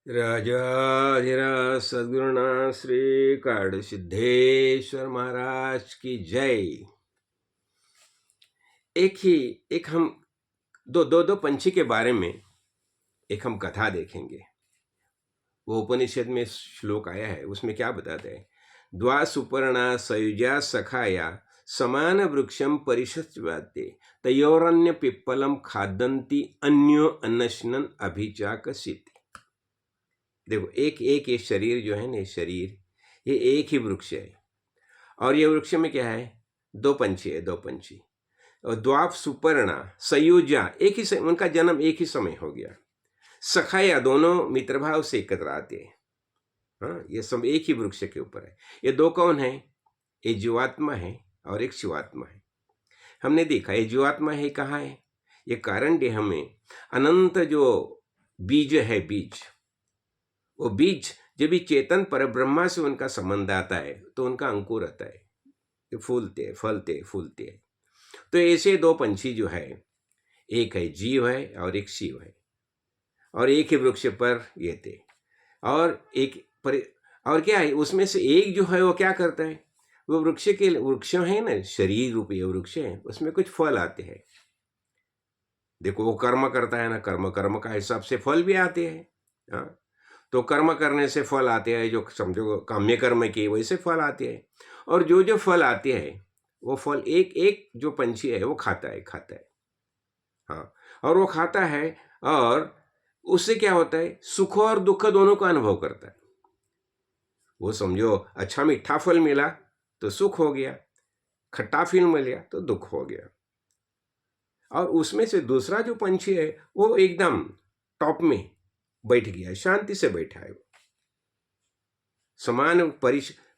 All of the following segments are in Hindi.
राजाधिराज सद्गुरुनाथ श्री काड़ सिद्धेश्वर महाराज की जय। एक हम दो पंछी के बारे में एक हम कथा देखेंगे। वो उपनिषद में श्लोक आया है, उसमें क्या बताते हैं? द्वा सुपर्णा सयुजा सखाया समान वृक्षम परिषद्वाते तयोरन्य पिप्पलम खादंती अन्यो अन्नश्नन अभिचाकसिति। देखो, एक एक ये शरीर जो है ना, ये एक ही वृक्ष है। और ये वृक्ष में क्या है? दो पंछी है, दो पंछी। और द्वाप सुपर्णा सयुजा, एक ही समय, उनका जन्म एक ही समय हो गया। सखाया, दोनों मित्रभाव से एकत्र आते हैं। हाँ, ये सब एक ही वृक्ष के ऊपर है। ये दो कौन है? एक जीवात्मा है और एक शिवात्मा है। हमने देखा ये जीवात्मा है कहाँ है? ये कारण देह में अनंत जो बीज है, वो बीज जब भी चेतन पर ब्रह्मा से उनका संबंध आता है तो उनका अंकुर आता है, ये फूलते फूलते हैं। तो ऐसे दो पंछी जो है, एक है जीव है और एक शिव है, और एक ही वृक्ष पर ये थे। और क्या है, उसमें से एक जो है वो क्या करता है? वो वृक्ष है ना, शरीर रूपी वृक्ष है, उसमें कुछ फल आते हैं। देखो, वो कर्म करता है ना, कर्म का हिसाब से फल भी आते हैं। हाँ, तो कर्म करने से फल आते हैं, जो समझो काम्य कर्म किए वैसे फल आते हैं। और जो फल आते हैं वो फल एक एक जो पंछी है वो खाता है। हाँ, और वो खाता है, और उससे क्या होता है? सुख और दुख दोनों का अनुभव करता है। वो समझो, अच्छा मीठा फल मिला तो सुख हो गया, खट्टा फल मिला तो दुख हो गया। और उसमें से दूसरा जो पंछी है वो एकदम टॉप में बैठ गया, शांति से बैठा है। समान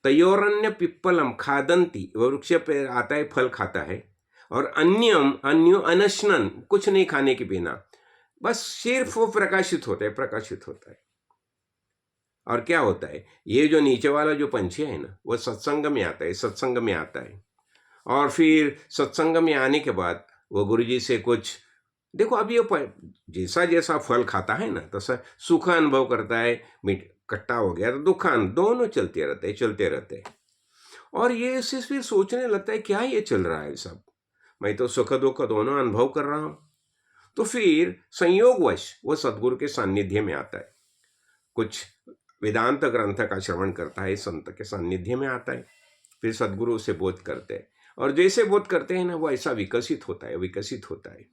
तयोरन्य पिप्पलम खादंती, वो वृक्ष पे आता है, फल खाता है। और अन्यो अनशनन, कुछ नहीं खाने के बिना, बस सिर्फ वो प्रकाशित होता है। और क्या होता है? ये जो नीचे वाला जो पंछी है ना, वो सत्संग में आता है। और फिर सत्संग में आने के बाद वो गुरुजी से कुछ, देखो अब ये जैसा जैसा फल खाता है ना, तो सुख अनुभव करता है, खट्टा हो गया तो दुख, दोनों चलते रहते हैं। और ये इससे फिर सोचने लगता है, क्या ये चल रहा है सब? मैं तो सुख दुख दोनों अनुभव कर रहा हूं। तो फिर संयोगवश वो सदगुरु के सानिध्य में आता है, कुछ वेदांत ग्रंथ का श्रवण करता है, संत के सानिध्य में आता है। फिर सदगुरु उसे बोध करते हैं, और जैसे बोध करते हैं ना, वो ऐसा विकसित होता है।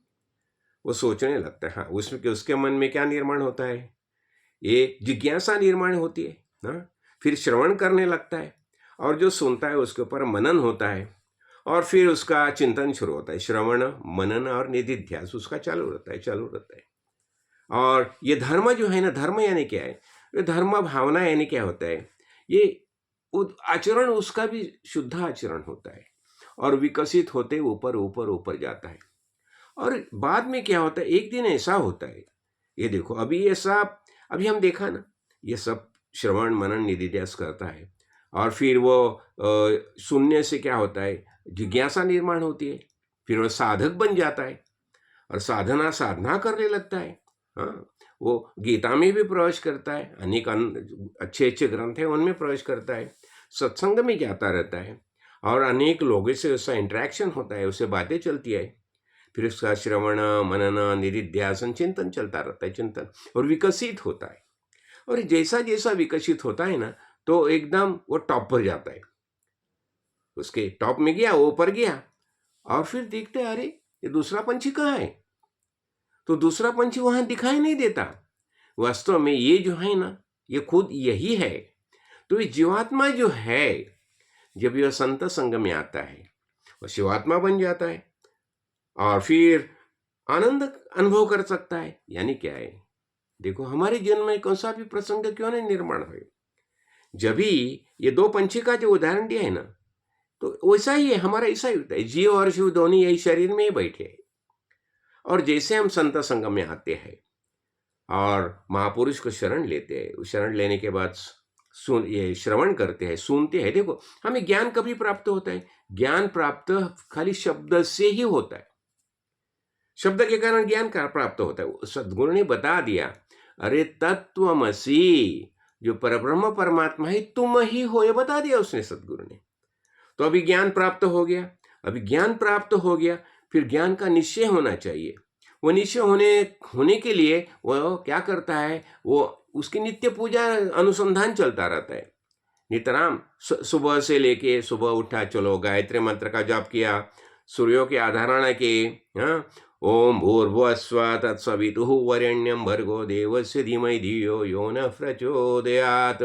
वो सोचने लगता है। हाँ, उसके मन में क्या निर्माण होता है? ये जिज्ञासा निर्माण होती है ना। फिर श्रवण करने लगता है, और जो सुनता है उसके ऊपर मनन होता है, और फिर उसका चिंतन शुरू होता है। श्रवण, मनन और निधिध्यास उसका चालू रहता है। और ये धर्म जो है ना, धर्म यानी क्या है? ये धर्म भावना यानी क्या होता है? ये आचरण उसका भी शुद्ध आचरण होता है, और विकसित होते ऊपर जाता है। और बाद में क्या होता है? एक दिन ऐसा होता है, ये देखो, अभी हम देखा ना, ये सब श्रवण मनन निधिध्यास करता है, और फिर वो सुनने से क्या होता है? जिज्ञासा निर्माण होती है। फिर वो साधक बन जाता है, और साधना करने लगता है। हाँ, वो गीता में भी प्रवेश करता है, अनेक अच्छे ग्रंथ हैं उनमें प्रवेश करता है, सत्संग में जाता रहता है, और अनेक लोगों से उसका इंटरेक्शन होता है, उससे बातें चलती है। फिर उसका श्रवण मनन निधिध्यासन चिंतन चलता रहता है, चिंतन, और विकसित होता है। और जैसा जैसा विकसित होता है ना, तो एकदम वो टॉप पर जाता है। उसके टॉप में गया, वो ऊपर गया, और फिर देखते, अरे ये दूसरा पंछी कहाँ है? तो दूसरा पंछी वहां दिखाई नहीं देता। वास्तव में ये जो है ना, ये खुद यही है। तो ये जीवात्मा जो है, जब यह संत संग में आता है, वो शिवात्मा बन जाता है, और फिर आनंद अनुभव कर सकता है। यानी क्या है? देखो, हमारे जीवन में कौन सा भी प्रसंग क्यों नहीं निर्माण हुए, जब भी ये दो पंछी का जो उदाहरण दिया है ना, तो वैसा ही है, हमारा ऐसा ही होता है। जीव और शिव दोनों यही शरीर में ही बैठे हैं। और जैसे हम संत संग में आते हैं और महापुरुष को शरण लेते हैं, शरण लेने के बाद ये श्रवण करते हैं, सुनते हैं। देखो, हमें ज्ञान कभी प्राप्त होता है? ज्ञान प्राप्त खाली शब्द से ही होता है। शब्द के कारण ज्ञान का प्राप्त होता है। सदगुरु ने बता दिया, अरे तत्वमसी, जो परब्रह्म परमात्मा है तुम ही हो, ये बता दिया उसने, सदगुरु ने। तो अभी ज्ञान प्राप्त हो गया। अभी ज्ञान प्राप्त हो गया, फिर ज्ञान का निश्चय होना चाहिए। वो निश्चय होने के लिए वो क्या करता है, वो उसकी नित्य पूजा अनुसंधान चलता रहता है। नितराम सुबह से लेके, सुबह उठा, चलो गायत्री मंत्र का जाप किया, सूर्यों की आधारणा की, हाँ, ओम भूर्भुवस्सुवः तत्सवितुः वरेण्यं भर्गो देवस्य धीमहि धियो यो न प्रचोदयात्।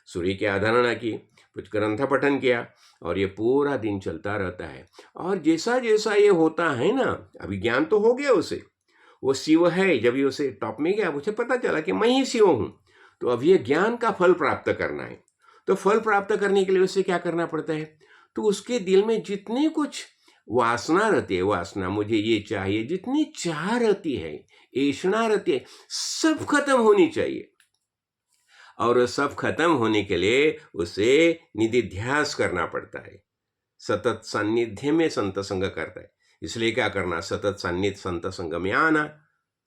सूर्य की आधारणा की, कुछ ग्रंथ पठन किया, और ये पूरा दिन चलता रहता है। और जैसा जैसा ये होता है ना, अभी ज्ञान तो हो गया उसे, वो शिव है। जब ये उसे टॉप में गया, उसे पता चला कि मैं ही शिव हूँ। तो अब ये ज्ञान का फल प्राप्त करना है। तो फल प्राप्त करने के लिए उसे क्या करना पड़ता है, तो उसके दिल में जितने कुछ वासना रहती है, वासना मुझे ये चाहिए, जितनी चाह रहती है, ऐषणा रहती है, सब खत्म होनी चाहिए। और सब खत्म होने के लिए उसे निधिध्यास करना पड़ता है। सतत सान्निध्य में संत संग करता है। इसलिए क्या करना, सतत सान्निध्य संत संग में आना।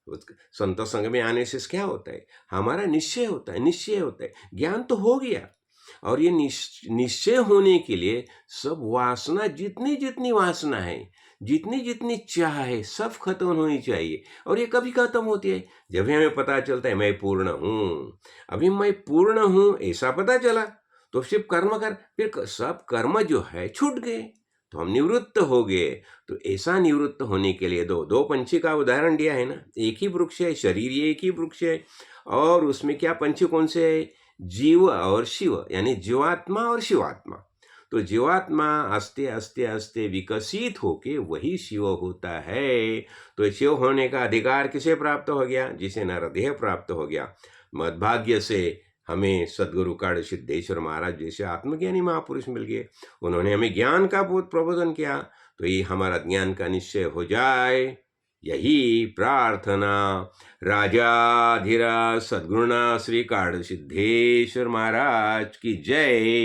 संत संग में आने से क्या होता है, हमारा निश्चय होता है, निश्चय होता है। ज्ञान तो हो गया, और ये निश्चय होने के लिए सब वासना, जितनी जितनी वासना है, जितनी जितनी चाह है, सब खत्म होनी चाहिए। और ये कभी खत्म होती है, जब हमें पता चलता है मैं पूर्ण हूँ। अभी मैं पूर्ण हूँ ऐसा पता चला, तो सिर्फ कर्म कर, फिर सब कर्म जो है छूट गए, तो हम निवृत्त हो गए। तो ऐसा निवृत्त होने के लिए दो पंछी का उदाहरण दिया है ना। एक ही वृक्ष है, शरीर ये एक ही वृक्ष है, और उसमें क्या पंछी कौन से है, जीव और शिव, यानी जीवात्मा और शिवात्मा। तो जीवात्मा आस्ते आस्ते आस्ते विकसित होके वही शिव होता है। तो शिव होने का अधिकार किसे प्राप्त हो गया, जिसे नरदेह प्राप्त हो गया। मद्भाग्य से हमें सद्गुरु काड़ सिद्धेश्वर महाराज जैसे आत्मज्ञानी महापुरुष मिल गए। उन्होंने हमें ज्ञान का बहुत प्रबोधन किया। तो ये हमारा ज्ञान का निश्चय हो जाए, यही प्रार्थना। राजाधिराज सद्गुरुनाथ श्री काड़ सिद्धेश्वर महाराज की जय।